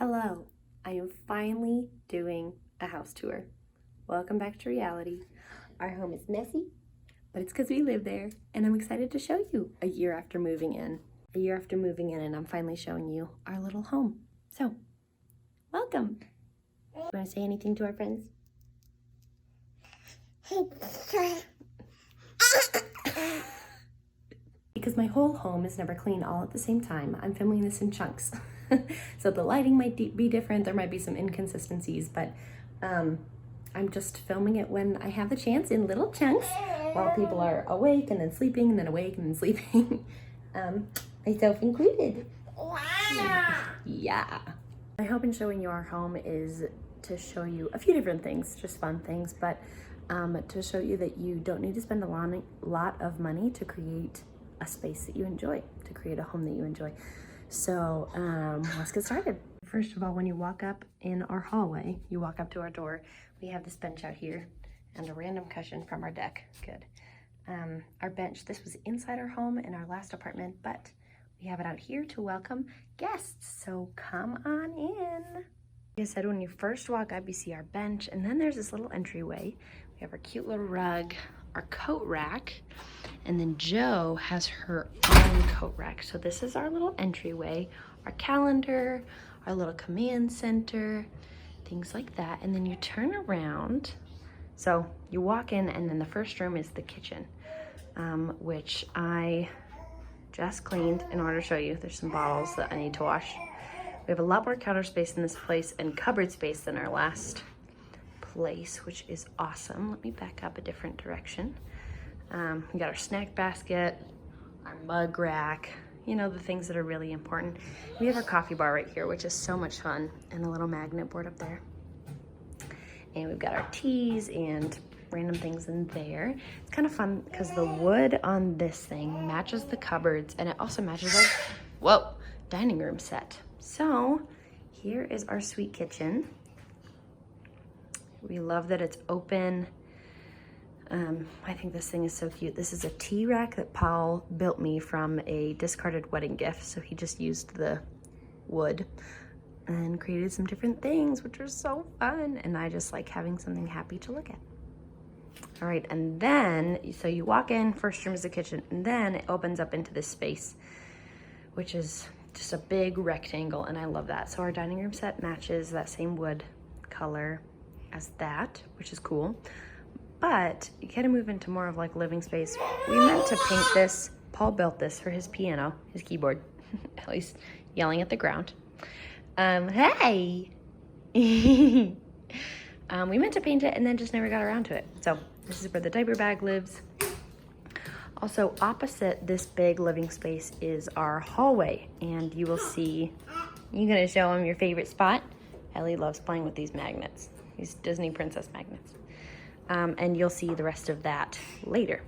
Hello, I am finally doing a house tour. Welcome back to reality. Our home is messy, but it's because we live there, and I'm excited to show you a year after moving in. And I'm finally showing you our little home. So, welcome. You want to say anything to our friends? Because my whole home is never clean all at the same time, I'm filming this in chunks. So the lighting might be different, there might be some inconsistencies, but I'm just filming it when I have the chance in little chunks while people are awake and then sleeping and then awake and then sleeping. Myself included. Yeah. My hope in showing you our home is to show you a few different things, just fun things, but to show you that you don't need to spend a lot of money to create a space that you enjoy, to create a home that you enjoy. So let's get started. First of all, when you walk up in our hallway, you walk up to our door, we have this bench out here and a random cushion from our deck. Good. Our bench, this was inside our home in our last apartment, but we have it out here to welcome guests. So come on in. Like I said, when you first walk up, you see our bench, and then there's this little entryway. We have our cute little rug, our coat rack, and then Jo has her own coat rack. So this is our little entryway, our calendar, our little command center, things like that. And then you turn around. So you walk in, and then the first room is the kitchen, which I just cleaned in order to show you. There's some bottles that I need to wash. We have a lot more counter space in this place and cupboard space than our last place, which is awesome. Let me back up a different direction. We got our snack basket, our mug rack, you know, the things that are really important. We have our coffee bar right here, which is so much fun, and a little magnet board up there. And we've got our teas and random things in there. It's kind of fun because the wood on this thing matches the cupboards, and it also matches our, dining room set. So here is our sweet kitchen. We love that it's open. I think this thing is so cute. This is a tea rack that Paul built me from a discarded wedding gift. So he just used the wood and created some different things, which are so fun. And I just like having something happy to look at. All right, and then, so you walk in, first room is the kitchen, and then it opens up into this space, which is just a big rectangle, and I love that. So our dining room set matches that same wood color as that, which is cool. But you kind of move into more of like living space. We meant to paint this. Paul built this for his piano, his keyboard. At least yelling at the ground. Hey! We meant to paint it and then just never got around to it. So this is where the diaper bag lives. Also opposite this big living space is our hallway. And you will see, you're gonna show him your favorite spot. Ellie loves playing with these magnets, these Disney princess magnets. And you'll see the rest of that later.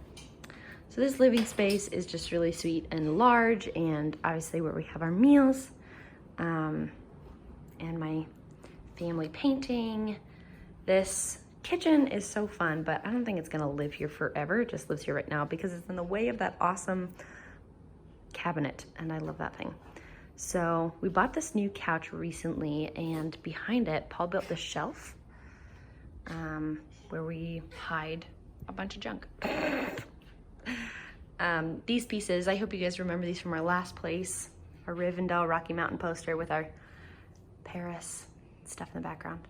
So this living space is just really sweet and large, and obviously where we have our meals, and my family painting. This kitchen is so fun, but I don't think it's gonna live here forever. It just lives here right now because it's in the way of that awesome cabinet, and I love that thing. So we bought this new couch recently, and behind it, Paul built this shelf where we hide a bunch of junk. These pieces, I hope you guys remember these from our last place, our Rivendell Rocky Mountain poster with our Paris stuff in the background.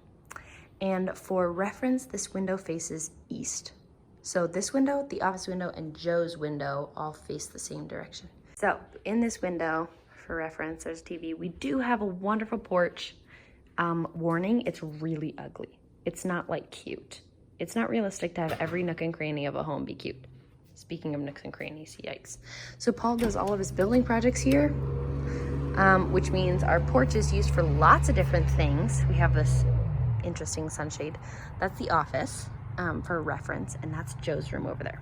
And for reference, this window faces east. So this window, the office window, and Jo's window all face the same direction. So in this window, for reference, there's TV. We do have a wonderful porch. Warning, it's really ugly. It's not like cute. It's not realistic to have every nook and cranny of a home be cute. Speaking of nooks and crannies, yikes. So Paul does all of his building projects here, which means our porch is used for lots of different things. We have this interesting sunshade. That's the office for reference, and that's Jo's room over there.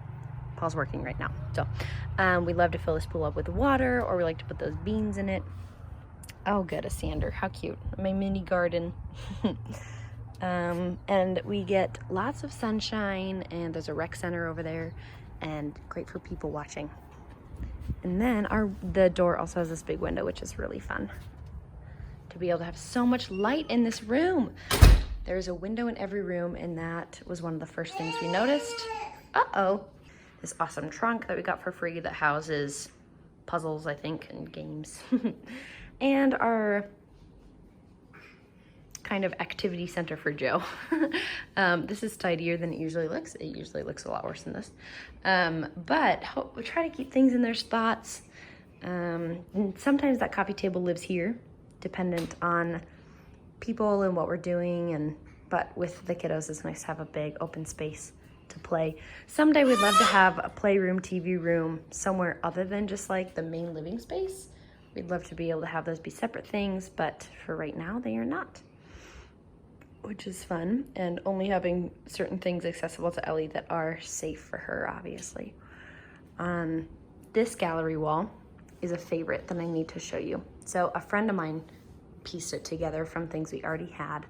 Paul's working right now. So we love to fill this pool up with water, or we like to put those beans in it. Oh, good, a sander, how cute. My mini garden. And we get lots of sunshine, and there's a rec center over there, and great for people watching. And then the door also has this big window, which is really fun to be able to have so much light in this room. There's a window in every room, and that was one of the first things we noticed. Uh-oh. This awesome trunk that we got for free that houses puzzles, I think, and games. And our kind of activity center for Joe. This is tidier than it usually looks. It usually looks a lot worse than this. But we try to keep things in their spots. And sometimes that coffee table lives here, dependent on people and what we're doing. But with the kiddos, it's nice to have a big open space to play. Someday we'd love to have a playroom, TV room somewhere other than just like the main living space. We'd love to be able to have those be separate things, but for right now they are not, which is fun, and only having certain things accessible to Ellie that are safe for her, obviously. This gallery wall is a favorite that I need to show you. So a friend of mine pieced it together from things we already had.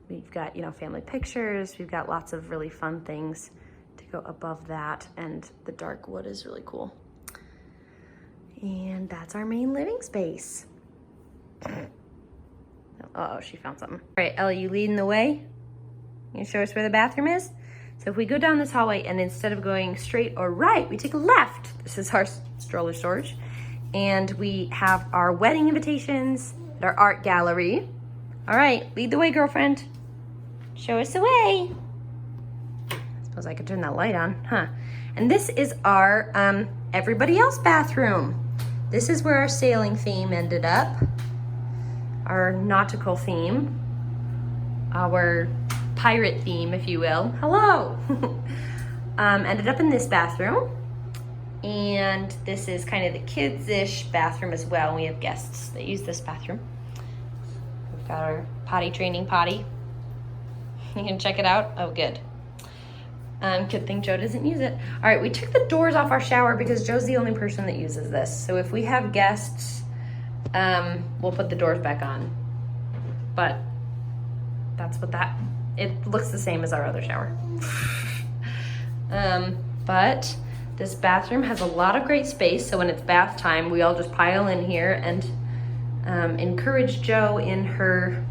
We've got, family pictures. We've got lots of really fun things to go above that, and the dark wood is really cool. And that's our main living space. Uh-oh, she found something. All right, Ellie, you leading the way? You gonna show us where the bathroom is? So if we go down this hallway and instead of going straight or right, we take a left. This is our stroller storage. And we have our wedding invitations at our art gallery. All right, lead the way, girlfriend. Show us the way. I suppose I could turn that light on, huh? And this is our everybody else bathroom. This is where our sailing theme ended up. Our nautical theme. Our pirate theme, if you will. Hello. Ended up in this bathroom. And this is kind of the kids-ish bathroom as well. We have guests that use this bathroom. We've got our potty training potty. You can check it out. Oh, good. Good thing Joe doesn't use it. All right, we took the doors off our shower because Joe's the only person that uses this. So if we have guests, we'll put the doors back on. But that's what it looks the same as our other shower. But this bathroom has a lot of great space. So when it's bath time, we all just pile in here and encourage Joe in her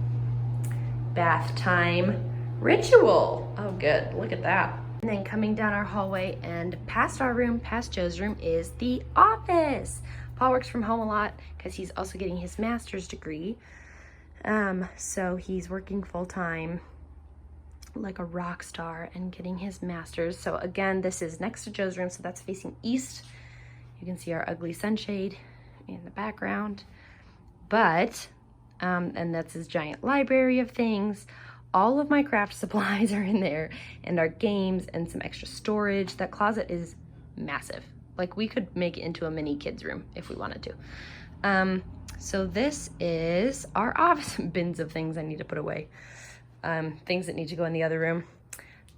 bath time ritual. Oh, good. Look at that. And then coming down our hallway and past our room, past Joe's room, is the office. Paul works from home a lot because he's also getting his master's degree. So he's working full-time like a rock star and getting his master's. So again, this is next to Joe's room, so that's facing east. You can see our ugly sunshade in the background. But, and that's his giant library of things. All of my craft supplies are in there, and our games and some extra storage. That closet is massive. Like, we could make it into a mini kids room if we wanted to. So this is our office. Bins of things I need to put away. Things that need to go in the other room.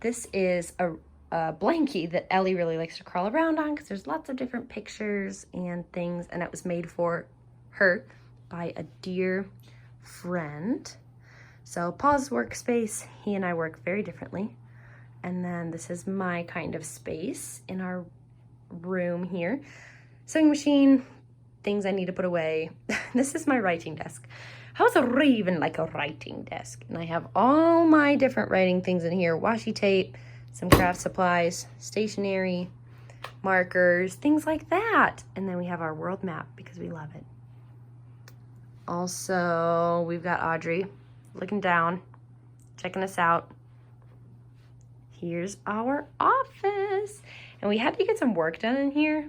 This is a blankie that Ellie really likes to crawl around on because there's lots of different pictures and things, and it was made for her by a dear friend. So Paul's workspace, he and I work very differently. And then this is my kind of space in our room here. Sewing machine, things I need to put away. This is my writing desk. How's a raven like a writing desk? And I have all my different writing things in here. Washi tape, some craft supplies, stationery, markers, things like that. And then we have our world map because we love it. Also, we've got Audrey looking down, checking us out. Here's our office. And we had to get some work done in here.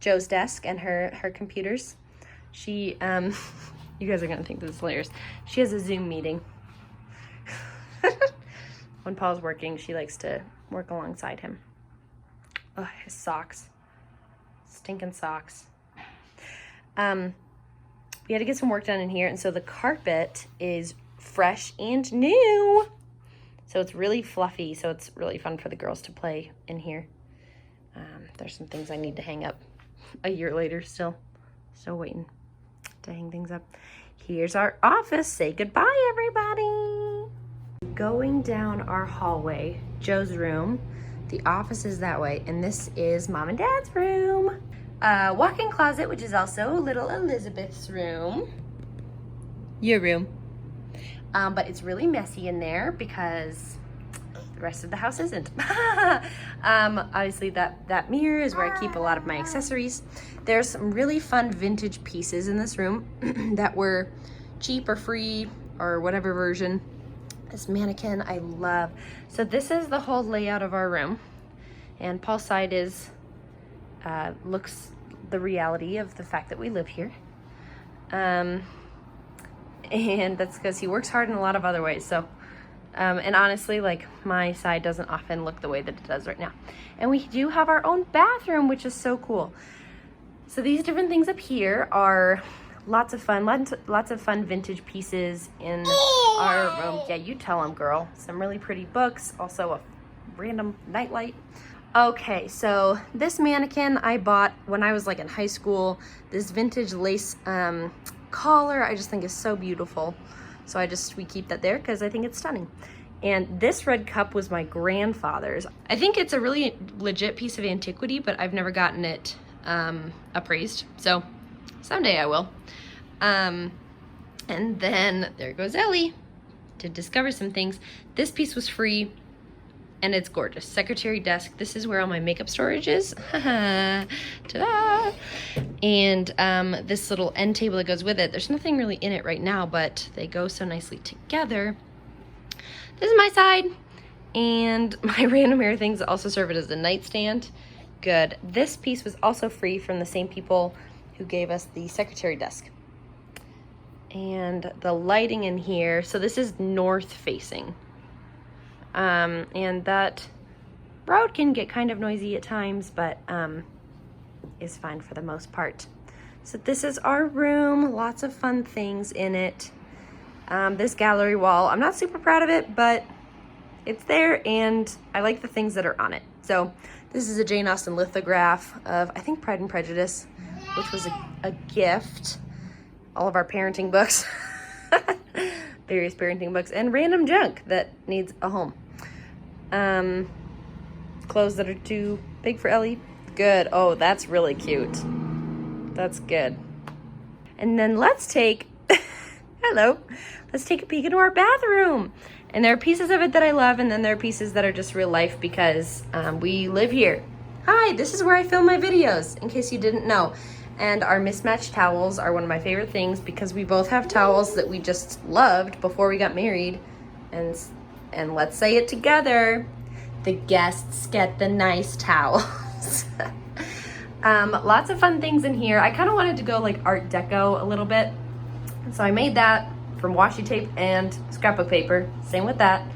Joe's desk and her computers. She, you guys are gonna think this is hilarious. She has a Zoom meeting. When Paul's working, she likes to work alongside him. Oh, his socks. Stinking socks. We had to get some work done in here, and so the carpet is fresh and new. So it's really fluffy, so it's really fun for the girls to play in here. There's some things I need to hang up a year later still. Still waiting to hang things up. Here's our office. Say goodbye, everybody. Going down our hallway, Joe's room. The office is that way, and this is Mom and Dad's room. walk-in closet, which is also little Elizabeth's room. Your room. But it's really messy in there because the rest of the house isn't. Obviously that mirror is where I keep a lot of my accessories. There's some really fun vintage pieces in this room that were cheap or free or whatever version. This mannequin I love. So this is the whole layout of our room. And Paul's side is, looks the reality of the fact that we live here. And that's because he works hard in a lot of other ways. So, and honestly, like my side doesn't often look the way that it does right now. And we do have our own bathroom, which is so cool. So these different things up here are lots of fun vintage pieces in our room. Yeah, you tell them, girl. Some really pretty books, also a random nightlight. Okay, so this mannequin I bought when I was like in high school. This vintage lace collar I just think is so beautiful. So we keep that there because I think it's stunning. And this red cup was my grandfather's. I think it's a really legit piece of antiquity, but I've never gotten it appraised. So someday I will. And then there goes Ellie to discover some things. This piece was free and it's gorgeous. Secretary desk. This is where all my makeup storage is. Ta-da! And this little end table that goes with it. There's nothing really in it right now, but they go so nicely together. This is my side. And my random hair things also serve it as a nightstand. Good. This piece was also free from the same people who gave us the secretary desk. And the lighting in here, so this is north facing. And that road can get kind of noisy at times, but is fine for the most part. So this is our room, lots of fun things in it. This gallery wall, I'm not super proud of it, but it's there and I like the things that are on it. So this is a Jane Austen lithograph of, I think, Pride and Prejudice, which was a gift. All of our parenting books, various parenting books, and random junk that needs a home. Clothes that are too big for Ellie. Good. Oh, that's really cute. That's good. And then let's take, hello, let's take a peek into our bathroom. And there are pieces of it that I love, and then there are pieces that are just real life because we live here. Hi, this is where I film my videos, in case you didn't know. And our mismatched towels are one of my favorite things because we both have towels that we just loved before we got married. And let's say it together. The guests get the nice towels. Lots of fun things in here. I kind of wanted to go like Art Deco a little bit. So I made that from washi tape and scrapbook paper. Same with that.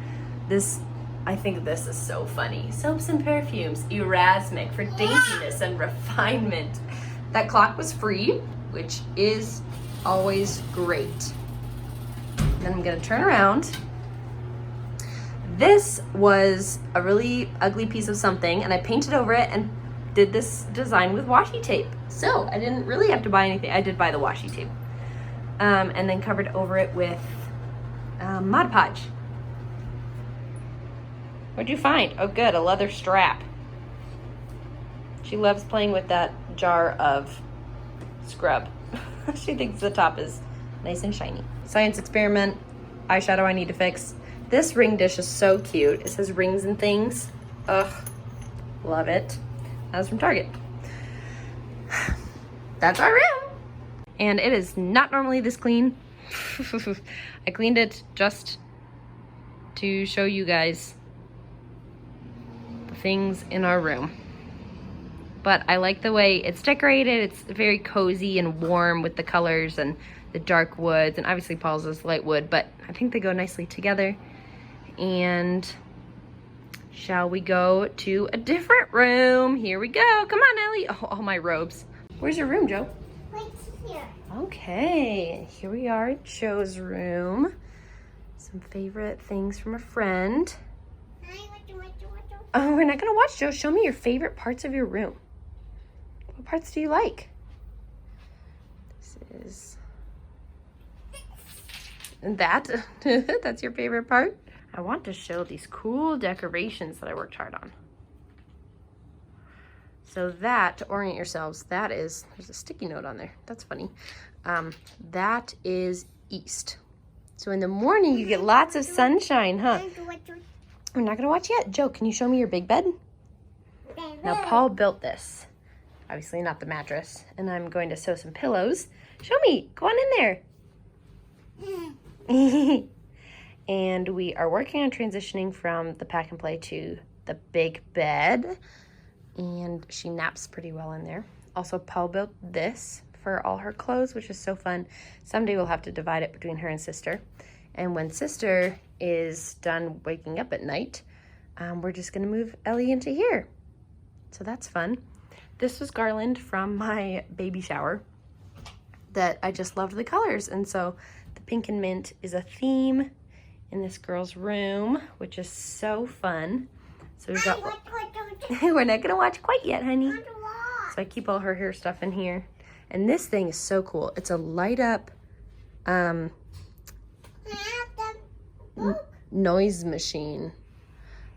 I think this is so funny. Soaps and perfumes, Erasmic for daintiness and refinement. That clock was free, which is always great. Then I'm gonna turn around. This was a really ugly piece of something and I painted over it and did this design with washi tape. So I didn't really have to buy anything. I did buy the washi tape. And then covered over it with Mod Podge. What'd you find? Oh good, a leather strap. She loves playing with that jar of scrub. She thinks the top is nice and shiny. Science experiment, eyeshadow I need to fix. This ring dish is so cute. It says rings and things. Ugh, love it. That was from Target. That's our room. And it is not normally this clean. I cleaned it just to show you guys the things in our room. But I like the way it's decorated. It's very cozy and warm with the colors and the dark woods. And obviously Paul's is light wood, but I think they go nicely together. And shall we go to a different room? Here we go. Come on, Ellie. Oh, all my robes. Where's your room, Joe? Right here. Okay, here we are at Joe's room. Some favorite things from a friend. Oh, we're not gonna watch, Joe. Show me your favorite parts of your room. What parts do you like? This is... And that, that's your favorite part? I want to show these cool decorations that I worked hard on. So that, to orient yourselves, that is, there's a sticky note on there. That's funny. That is east. So in the morning, you get lots of sunshine, huh? We're not gonna watch yet. Joe, can you show me your big bed? Now, Paul built this. Obviously not the mattress. And I'm going to sew some pillows. Show me, go on in there. And we are working on transitioning from the pack and play to the big bed. And she naps pretty well in there. Also, Paul built this for all her clothes, which is so fun. Someday we'll have to divide it between her and sister. And when sister is done waking up at night, we're just gonna move Ellie into here. So that's fun. This was garland from my baby shower that I just loved the colors. And so the pink and mint is a theme in this girl's room, which is so fun. So we've got, we're not gonna watch quite yet, honey. So I keep all her hair stuff in here. And this thing is so cool. It's a light up noise machine.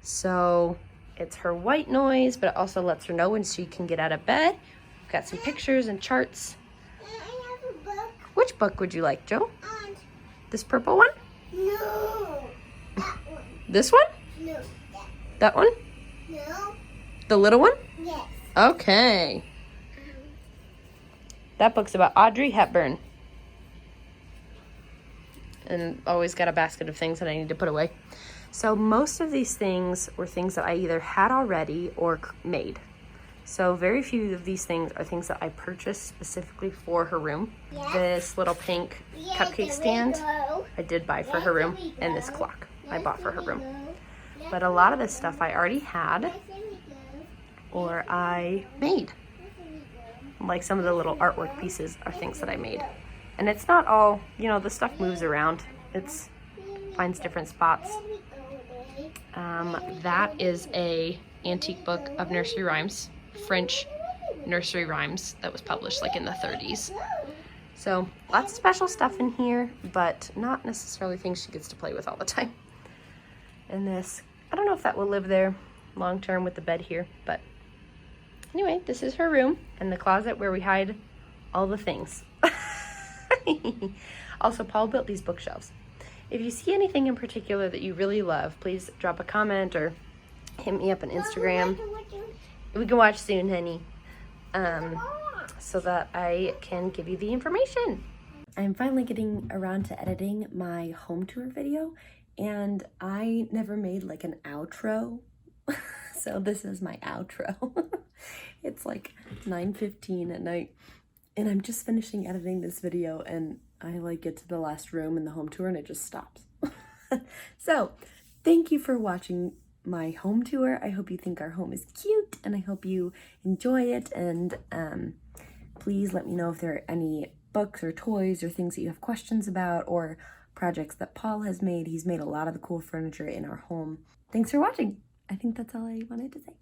So it's her white noise, but it also lets her know when she can get out of bed. We've got some pictures and charts. I have a book. Which book would you like, Joe? This purple one? No. That one. This one? No. That one? No. The little one? Yes. Okay. That book's about Audrey Hepburn. And always got a basket of things that I need to put away. So most of these things were things that I either had already or made. So very few of these things are things that I purchased specifically for her room. Yes. This little pink cupcake stand I did buy for her room, and this clock I bought for her room. But a lot of this stuff I already had or I made. Like some of the little artwork pieces are things that I made. And it's not all, you know, the stuff moves around. It's finds different spots. That is a antique book of nursery rhymes, French nursery rhymes that was published like in the 30s. So lots of special stuff in here, but not necessarily things she gets to play with all the time. And this, I don't know if that will live there long term with the bed here, but anyway, this is her room and the closet where we hide all the things. Also, Paul built these bookshelves. If you see anything in particular that you really love, please drop a comment or hit me up on Instagram. We can watch soon, honey, so that I can give you the information. I'm finally getting around to editing my home tour video, and I never made like an outro. So this is my outro. It's like 9:15 at night, and I'm just finishing editing this video, and I like get to the last room in the home tour and it just stops. So thank you for watching my home tour. I hope you think our home is cute, and I hope you enjoy it. And please let me know if there are any books or toys or things that you have questions about, or projects that Paul has made. He's made a lot of the cool furniture in our home. Thanks for watching. I think that's all I wanted to say.